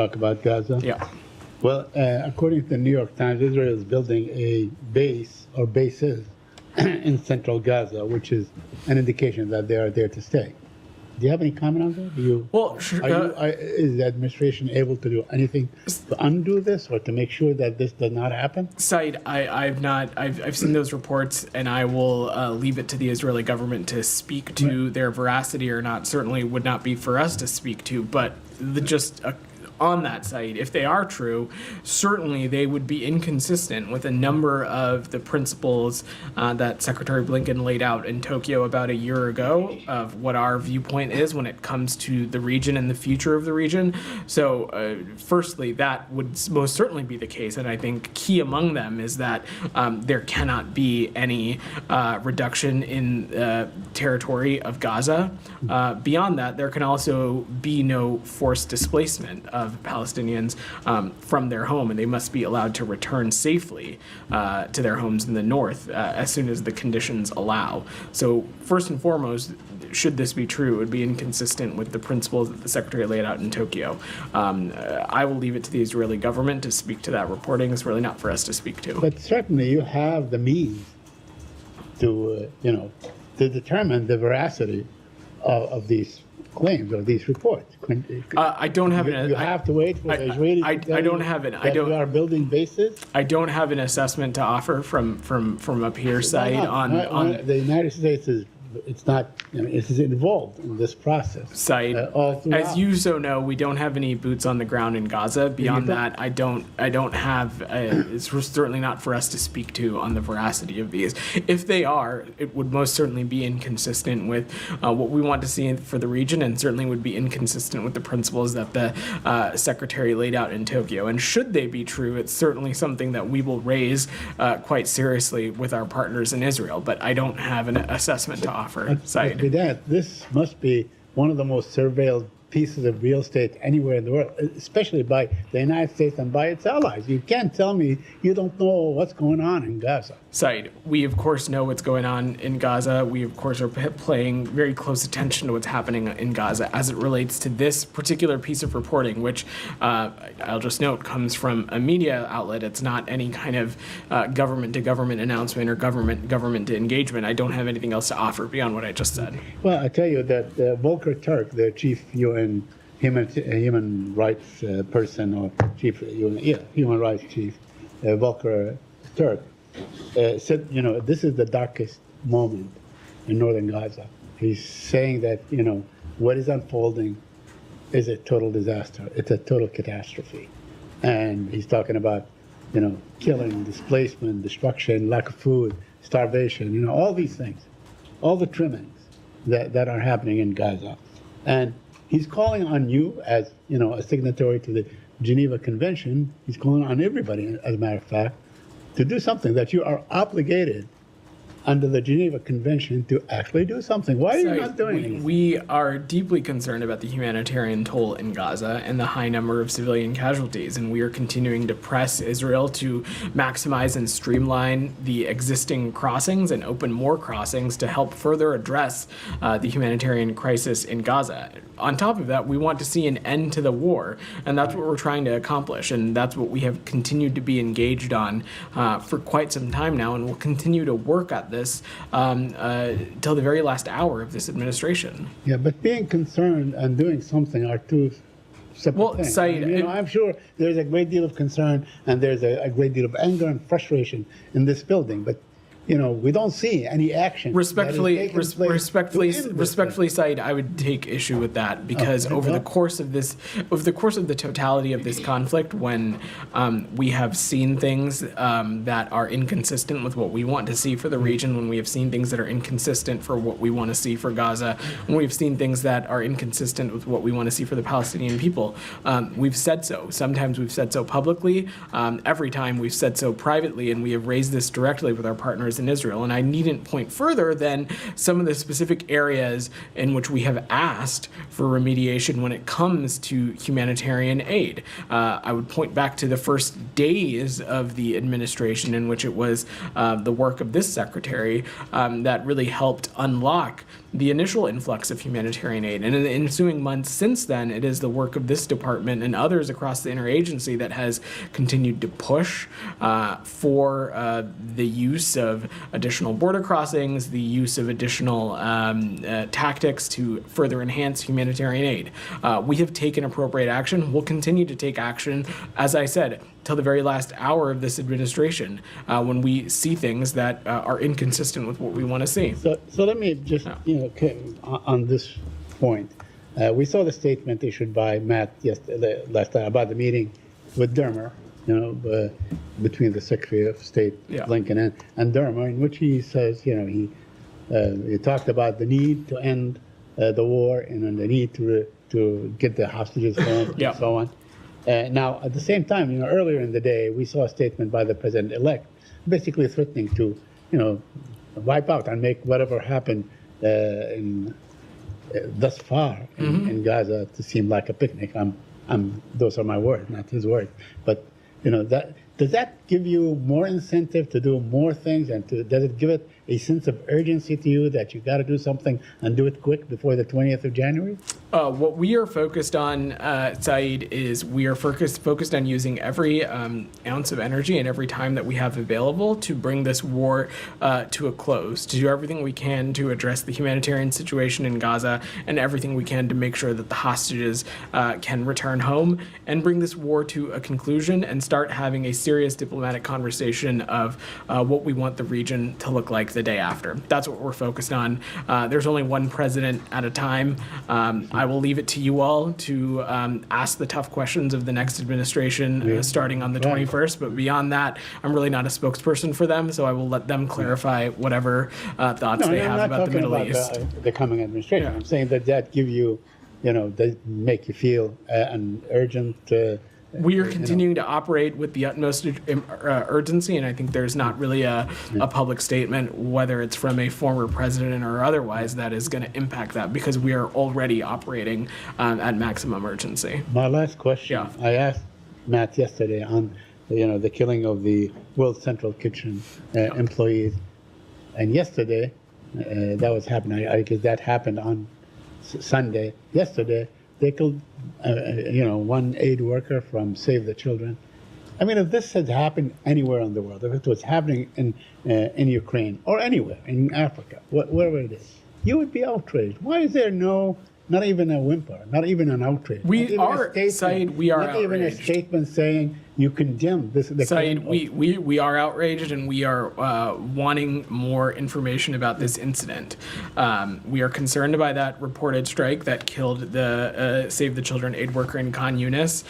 Talk about Gaza? Yeah. Well, according to the New York Times, Israel is building a base or bases in central Gaza, which is an indication that they are there to stay. Do you have any comment on that? Is the administration able to do anything to undo this or to make sure that this does not happen? Said, I've seen those reports, and I will leave it to the Israeli government to speak to their veracity or not. Certainly would not be for us to speak to, but on that site, if they are true, certainly they would be inconsistent with a number of the principles that Secretary Blinken laid out in Tokyo about a year ago of what our viewpoint is when it comes to the region and the future of the region. So firstly, that would most certainly be the case, and I think key among them is that there cannot be any reduction in territory of Gaza. Beyond that, there can also be no forced displacement of Palestinians from their home, and they must be allowed to return safely to their homes in the north as soon as the conditions allow. So first and foremost, should this be true, it would be inconsistent with the principles that the Secretary laid out in Tokyo. I will leave it to the Israeli government to speak to that reporting. It's really not for us to speak to. But certainly you have the means to, to determine the veracity of these claims or these reports. I don't have You have to wait for the Israelis I don't have it. We are building bases. I don't have an assessment to offer from up here side on the United States is. It's not, it is involved in this process. Side, as you so know, we don't have any boots on the ground in Gaza. Beyond that, I don't have, it's certainly not for us to speak to on the veracity of these. If they are, it would most certainly be inconsistent with what we want to see for the region, and certainly would be inconsistent with the principles that the Secretary laid out in Tokyo. And should they be true, it's certainly something that we will raise quite seriously with our partners in Israel, but I don't have an assessment to offer. With that, this must be one of the most surveilled pieces of real estate anywhere in the world, especially by the United States and by its allies. You can't tell me you don't know what's going on in Gaza. Said, we of course know what's going on in Gaza. We of course are paying very close attention to what's happening in Gaza as it relates to this particular piece of reporting, which I'll just note comes from a media outlet. It's not any kind of government-to-government announcement or government-to engagement. I don't have anything else to offer beyond what I just said. Well, I tell you that Volker Turk, the chief UN human rights person, or chief human rights chief, Volker Turk, said, this is the darkest moment in northern Gaza. He's saying that, what is unfolding is a total disaster. It's a total catastrophe. And he's talking about, killing, displacement, destruction, lack of food, starvation, all these things, all the trimmings that are happening in Gaza. And he's calling on you as, a signatory to the Geneva Convention. He's calling on everybody, as a matter of fact, to do something that you are obligated under the Geneva Convention to actually do something. Why are you not doing anything? We are deeply concerned about the humanitarian toll in Gaza and the high number of civilian casualties, and we are continuing to press Israel to maximize and streamline the existing crossings and open more crossings to help further address the humanitarian crisis in Gaza. On top of that, we want to see an end to the war, and that's what we're trying to accomplish, and that's what we have continued to be engaged on for quite some time now, and we'll continue to work at this till the very last hour of this administration. Yeah, but being concerned and doing something are two separate things. Said, I'm sure there's a great deal of concern and there's a great deal of anger and frustration in this building, but we don't see any action. Respectfully, Said, I would take issue with that because over the course of the totality of this conflict, when we have seen things that are inconsistent with what we want to see for the region, when we have seen things that are inconsistent for what we want to see for Gaza, when we've seen things that are inconsistent with what we want to see for the Palestinian people, we've said so. Sometimes we've said so publicly. Every time we've said so privately, and we have raised this directly with our partners in Israel. And I needn't point further than some of the specific areas in which we have asked for remediation when it comes to humanitarian aid. I would point back to the first days of the administration in which it was the work of this secretary that really helped unlock the initial influx of humanitarian aid. And in the ensuing months since then, it is the work of this department and others across the interagency that has continued to push for the use of additional border crossings, the use of additional tactics to further enhance humanitarian aid. We have taken appropriate action. We'll continue to take action, as I said, till the very last hour of this administration, when we see things that are inconsistent with what we want to see. So let me just, on this point, we saw the statement issued by Matt last time about the meeting with Dermer, between the Secretary of State Blinken and Dermer, in which he says, he talked about the need to end the war and the need to get the hostages home and so on. Now, at the same time, earlier in the day, we saw a statement by the president-elect basically threatening to, wipe out and make whatever happened thus far in Gaza to seem like a picnic. Those are my words, not his words. But, does that give you more incentive to do more things, and does it give it a sense of urgency to you that you got to do something and do it quick before the 20th of January? What we are focused on, Saeed, is we are focused on using every ounce of energy and every time that we have available to bring this war to a close, to do everything we can to address the humanitarian situation in Gaza and everything we can to make sure that the hostages can return home and bring this war to a conclusion and start having a serious diplomatic conversation of what we want the region to look like the day after. That's what we're focused on. There's only one president at a time. I will leave it to you all to ask the tough questions of the next administration starting on the 21st. But beyond that, I'm really not a spokesperson for them, so I will let them clarify whatever thoughts they have about the Middle East. The coming administration. I'm saying that give you, that make you feel an urgent. We are continuing to operate with the utmost urgency, and I think there's not really a public statement, whether it's from a former president or otherwise, that is going to impact that, because we are already operating at maximum urgency. My last question, I asked Matt yesterday on the killing of the World Central Kitchen employees, and yesterday that was happening. I guess that happened on Sunday. Yesterday, they killed, one aid worker from Save the Children. I mean, if this had happened anywhere in the world, if it was happening in Ukraine or anywhere in Africa, wherever it is, you would be outraged. Why is there not even a whimper, not even an outrage? We are, Saeed, we are outraged. Not even a statement saying you condemn this. Saeed, we are outraged, and we are wanting more information about this incident. We are concerned by that reported strike that killed the Save the Children aid worker in Khan Yunis.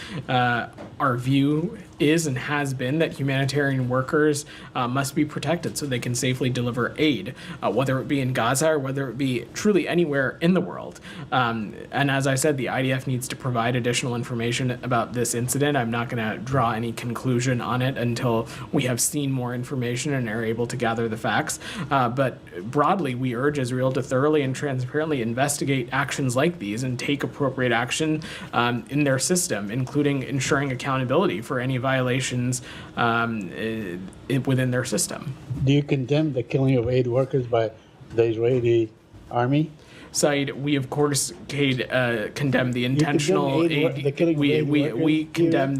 Our view is and has been that humanitarian workers must be protected so they can safely deliver aid, whether it be in Gaza or whether it be truly anywhere in the world. And as I said, the IDF needs to provide additional information about this incident. I'm not going to draw any conclusion on it until we have seen more information and are able to gather the facts. But broadly, we urge Israel to thoroughly and transparently investigate actions like these and take appropriate action in their system, including ensuring accountability for any violations within their system. Do you condemn the killing of aid workers by the Israeli army? Saeed, we of course condemn the intentional we condemn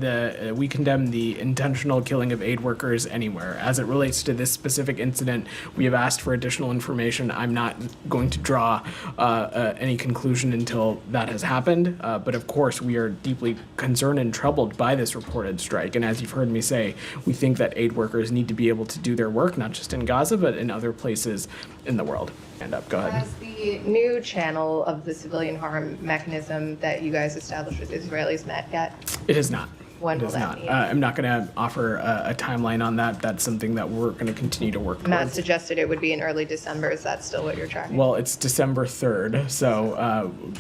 the intentional killing of aid workers anywhere. As it relates to this specific incident, we have asked for additional information. I'm not going to draw any conclusion until that has happened. But of course, we are deeply concerned and troubled by this reported strike. And as you've heard me say, we think that aid workers need to be able to do their work, not just in Gaza, but in other places in the world. Go ahead. Has the new channel of the civilian harm mechanism that you guys established with Israelis met yet? It is not. When will that be? I'm not going to offer a timeline on that. That's something that we're going to continue to work towards. Matt suggested it would be in early December. Is that still what you're tracking? Well, it's December 3rd, so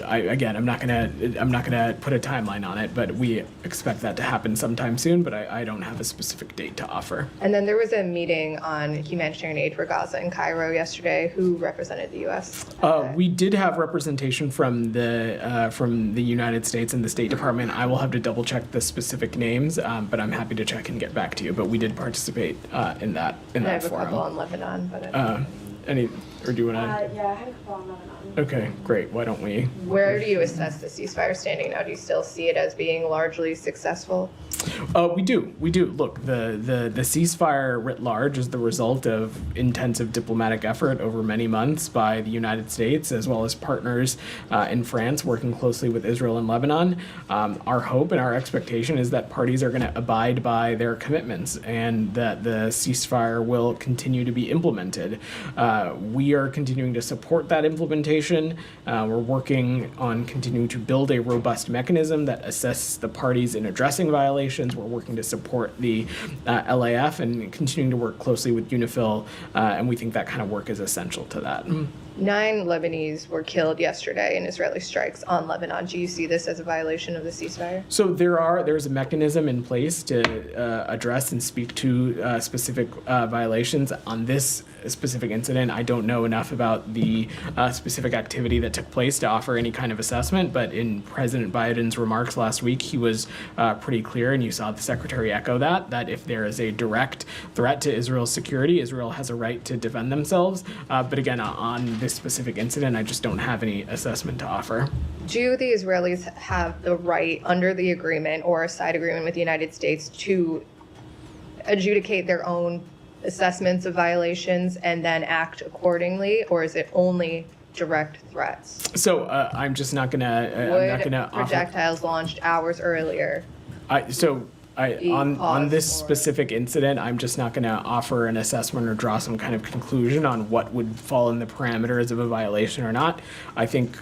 I'm not gonna put a timeline on it, but we expect that to happen sometime soon. But I don't have a specific date to offer. And then there was a meeting on humanitarian aid for Gaza in Cairo yesterday. Who represented the U.S.? We did have representation from the United States and the State Department. I will have to double check the specific names, but I'm happy to check and get back to you. But we did participate in that I have forum. a couple on Lebanon, but Or do you want to? Yeah, I had a couple on Lebanon. Okay, great. Why don't we? Where do you assess the ceasefire standing now? Do you still see it as being largely successful? We do. Look, the ceasefire writ large is the result of intensive diplomatic effort over many months by the United States as well as partners in France working closely with Israel and Lebanon. Our hope and our expectation is that parties are going to abide by their commitments and that the ceasefire will continue to be implemented. We are continuing to support that implementation. We're working on continuing to build a robust mechanism that assesses the parties in addressing violations. We're working to support the LAF and continuing to work closely with UNIFIL, and we think that kind of work is essential to that. 9 Lebanese were killed yesterday in Israeli strikes on Lebanon. Do you see this as a violation of the ceasefire? So there's a mechanism in place to address and speak to specific violations. On this specific incident, I don't know enough about the specific activity that took place to offer any kind of assessment, but in President Biden's remarks last week, he was pretty clear, and you saw the secretary echo that if there is a direct threat to Israel's security, Israel has a right to defend themselves. But again, on this specific incident, I just don't have any assessment to offer. Do the Israelis have the right under the agreement or a side agreement with the United States to adjudicate their own assessments of violations and then act accordingly, or is it only direct threats? So I'm just not gonna. I'm not gonna offer projectiles launched hours earlier. On this specific incident, I'm just not going to offer an assessment or draw some kind of conclusion on what would fall in the parameters of a violation or not. I think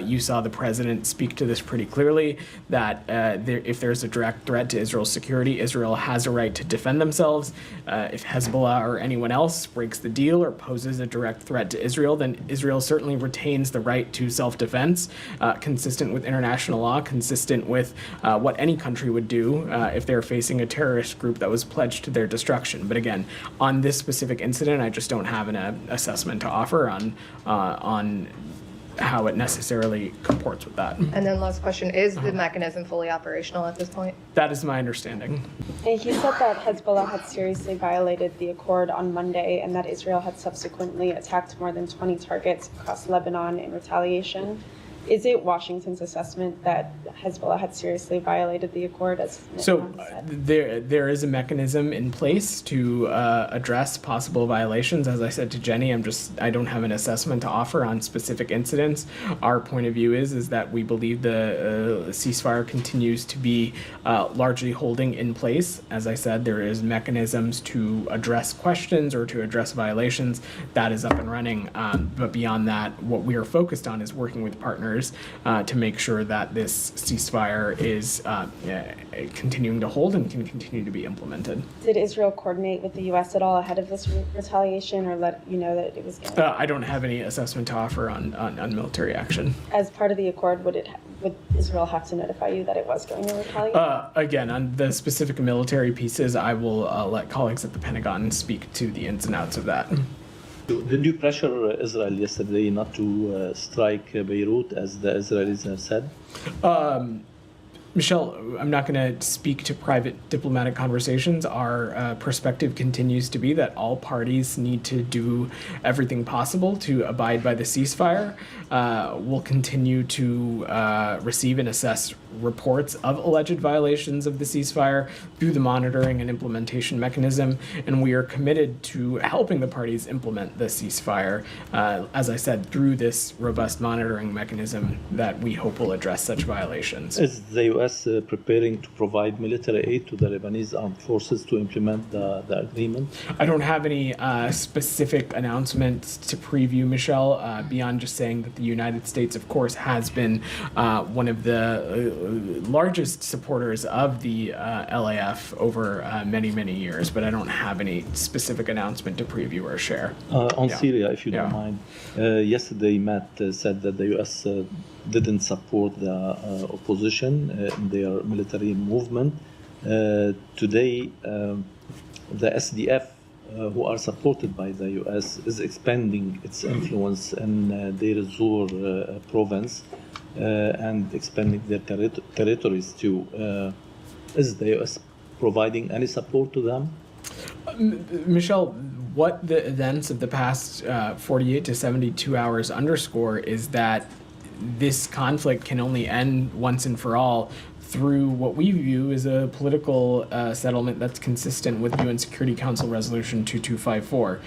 you saw the president speak to this pretty clearly, that if there's a direct threat to Israel's security, Israel has a right to defend themselves. If Hezbollah or anyone else breaks the deal or poses a direct threat to Israel, then Israel certainly retains the right to self-defense, consistent with international law, consistent with what any country would do if they're facing a terrorist group that was pledged to their destruction. But again, on this specific incident, I just don't have an assessment to offer on how it necessarily comports with that. And then last question, is the mechanism fully operational at this point? That is my understanding. And he said that Hezbollah had seriously violated the accord on Monday and that Israel had subsequently attacked more than 20 targets across Lebanon in retaliation. Is it Washington's assessment that Hezbollah had seriously violated the accord, as So there is a mechanism in place to address possible violations. As I said to Jenny, I don't have an assessment to offer on specific incidents. Our point of view is that we believe the ceasefire continues to be largely holding in place. As I said, there is mechanisms to address questions or to address violations. That is up and running. But beyond that, what we are focused on is working with partners to make sure that this ceasefire is continuing to hold and can continue to be implemented. Did Israel coordinate with the U.S. at all ahead of this retaliation, or let you know that it was going to... I don't have any assessment to offer on military action. As part of the accord, would Israel have to notify you that it was going to retaliate? Again, on the specific military pieces, I will let colleagues at the Pentagon speak to the ins and outs of that. Did you pressure Israel yesterday not to strike Beirut, as the Israelis have said? Michelle, I'm not going to speak to private diplomatic conversations. Our perspective continues to be that all parties need to do everything possible to abide by the ceasefire. We'll continue to receive and assess reports of alleged violations of the ceasefire through the monitoring and implementation mechanism, and we are committed to helping the parties implement the ceasefire, as I said, through this robust monitoring mechanism that we hope will address such violations. Is the U.S. Preparing to provide military aid to the Lebanese armed forces to implement the agreement? I don't have any specific announcements to preview, Michelle, beyond just saying that the United States, of course, has been one of the largest supporters of the LAF over many, many years, but I don't have any specific announcement to preview or share. On Syria, if you don't mind. Yesterday, Matt said that the U.S. Didn't support the opposition in their military movement. Today, the SDF, who are supported by the U.S., is expanding its influence in Deir ez-Zor province and expanding their territories too. Is the U.S. providing any support to them? Michelle, what the events of the past 48 to 72 hours underscore is that this conflict can only end once and for all through what we view as a political settlement that's consistent with UN Security Council Resolution 2254.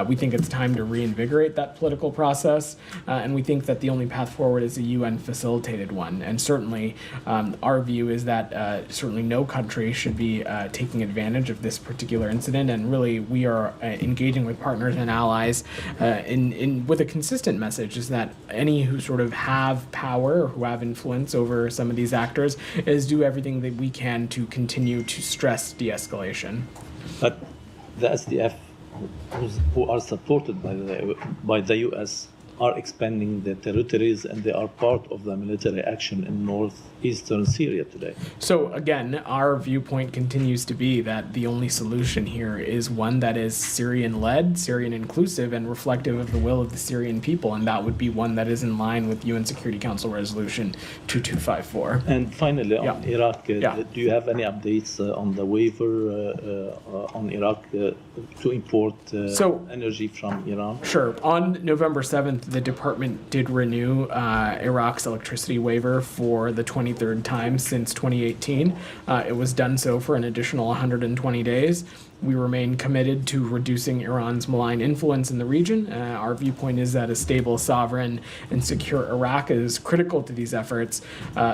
We think it's time to reinvigorate that political process, and we think that the only path forward is a UN-facilitated one. And certainly, our view is that certainly no country should be taking advantage of this particular incident, and really we are engaging with partners and allies with a consistent message, is that any who sort of have power or who have influence over some of these actors is do everything that we can to continue to stress de-escalation. But the SDF, who are supported by the US, are expanding their territories, and they are part of the military action in northeastern Syria today. So again, our viewpoint continues to be that the only solution here is one that is Syrian-led, Syrian-inclusive, and reflective of the will of the Syrian people, and that would be one that is in line with UN Security Council Resolution 2254. And finally, on Iraq, do you have any updates on the waiver on Iraq to import energy from Iran? Sure. On November 7th, the department did renew Iraq's electricity waiver for the 23rd time since 2018. It was done so for an additional 120 days. We remain committed to reducing Iran's malign influence in the region. Our viewpoint is that a stable, sovereign, and secure Iraq is critical to these efforts.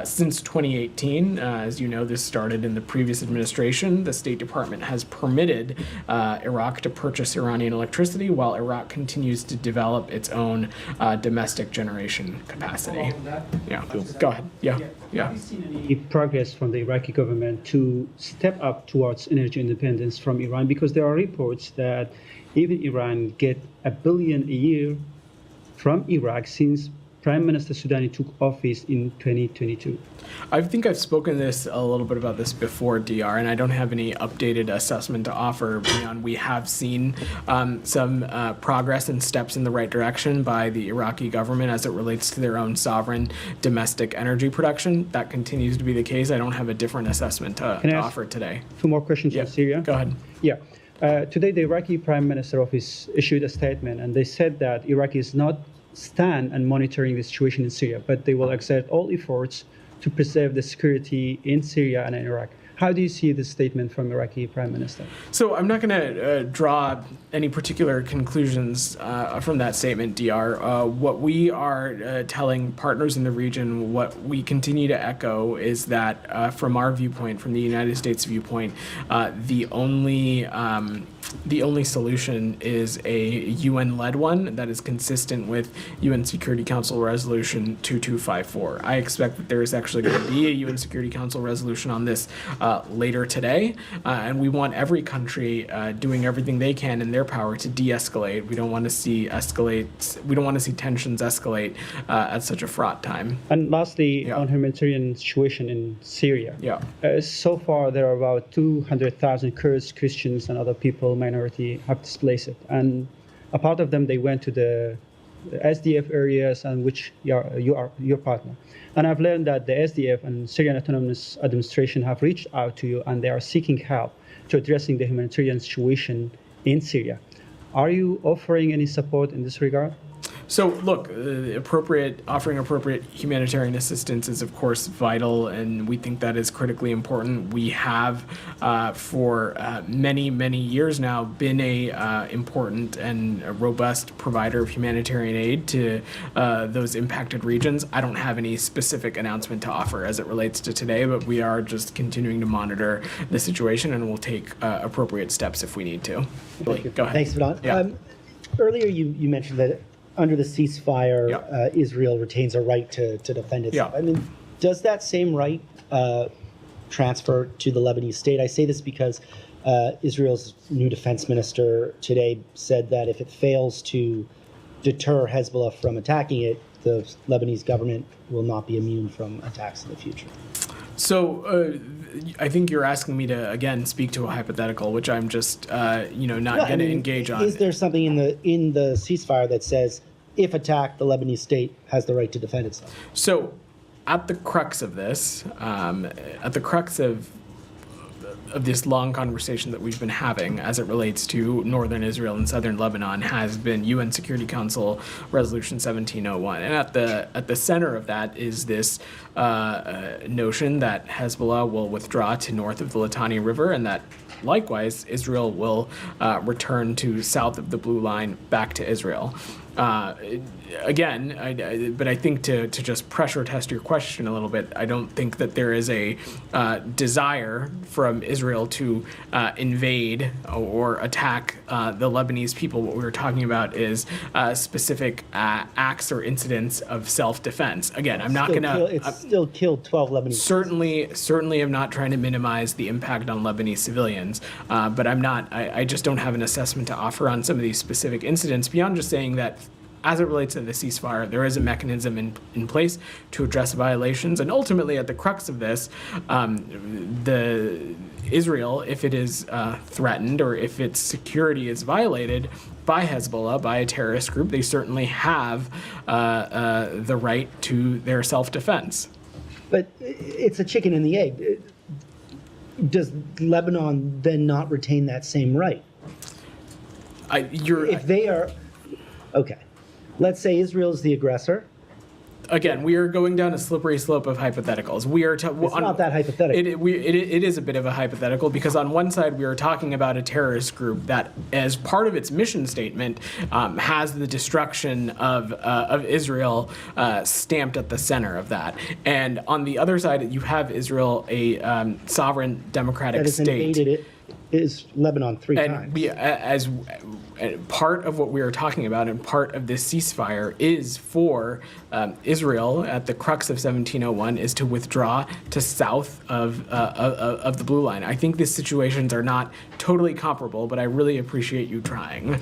Since 2018, as you know, this started in the previous administration. The State Department has permitted Iraq to purchase Iranian electricity while Iraq continues to develop its own domestic generation capacity. Yeah, go ahead. Yeah. Have you seen any progress from the Iraqi government to step up towards energy independence from Iran? Because there are reports that even Iran get $1 billion a year from Iraq since Prime Minister Soudani took office in 2022. I think I've spoken a little bit about this before, DR, and I don't have any updated assessment to offer beyond we have seen some progress and steps in the right direction by the Iraqi government as it relates to their own sovereign domestic energy production. That continues to be the case. I don't have a different assessment to offer today. Two more questions on Syria. Go ahead. Yeah. Today, the Iraqi Prime Minister Office issued a statement, and they said that Iraq is not stand and monitoring the situation in Syria, but they will exert all efforts to preserve the security in Syria and in Iraq. How do you see this statement from Iraqi Prime Minister? So I'm not going to draw any particular conclusions from that statement, DR. What we are telling partners in the region, what we continue to echo is that from our viewpoint, from the United States viewpoint, the only solution is a UN-led one that is consistent with UN Security Council Resolution 2254. I expect that there is actually going to be a UN Security Council resolution on this later today, and we want every country doing everything they can in their power to de-escalate. We don't want to see tensions escalate at such a fraught time. And lastly, on humanitarian situation in Syria. So far, there are about 200,000 Kurds, Christians, and other people, minority, have displaced. And a part of them, they went to the SDF areas, and which you are your partner. And I've learned that the SDF and Syrian Autonomous Administration have reached out to you, and they are seeking help to addressing the humanitarian situation in Syria. Are you offering any support in this regard? So, look, offering appropriate humanitarian assistance is, of course, vital, and we think that is critically important. We have, for many, many years now, been a important and a robust provider of humanitarian aid to those impacted regions. I don't have any specific announcement to offer as it relates to today, but we are just continuing to monitor the situation, and we'll take appropriate steps if we need to. Go ahead. Thanks, Vedant. Earlier, you mentioned that under the ceasefire, Israel retains a right to defend itself. I mean, does that same right transfer to the Lebanese state? I say this because Israel's new defense minister today said that if it fails to deter Hezbollah from attacking it, the Lebanese government will not be immune from attacks in the future. So I think you're asking me to, again, speak to a hypothetical, which I'm just, not going to engage on. Is there something in the ceasefire that says, if attacked, the Lebanese state has the right to defend itself? So at the crux of this, at the crux of this long conversation that we've been having as it relates to northern Israel and southern Lebanon has been UN Security Council Resolution 1701, and at the center of that is this notion that Hezbollah will withdraw to north of the Litani River, and that likewise Israel will return to south of the Blue Line back to Israel. But I think to just pressure test your question a little bit, I don't think that there is a desire from Israel to invade or attack the Lebanese people. What we were talking about is specific acts or incidents of self-defense. Again, I'm not going to... It's still killed 12 Lebanese. Certainly I'm not trying to minimize the impact on Lebanese civilians, but I just don't have an assessment to offer on some of these specific incidents beyond just saying that as it relates to the ceasefire, there is a mechanism in place to address violations, and ultimately, at the crux of this, Israel, if it is threatened or if its security is violated by Hezbollah, by a terrorist group, they certainly have the right to their self-defense. But it's a chicken and the egg. Does Lebanon then not retain that same right? If they are... Okay. Let's say Israel is the aggressor. Again, we are going down a slippery slope of hypotheticals. It's not that hypothetical. It is a bit of a hypothetical because on one side we are talking about a terrorist group that, as part of its mission statement, has the destruction of Israel stamped at the center of that. And on the other side, you have Israel, a sovereign democratic state. That has invaded is Lebanon three times. As part of what we are talking about and part of this ceasefire is for Israel, at the crux of 1701, is to withdraw to south of the Blue Line. I think these situations are not totally comparable, but I really appreciate you trying.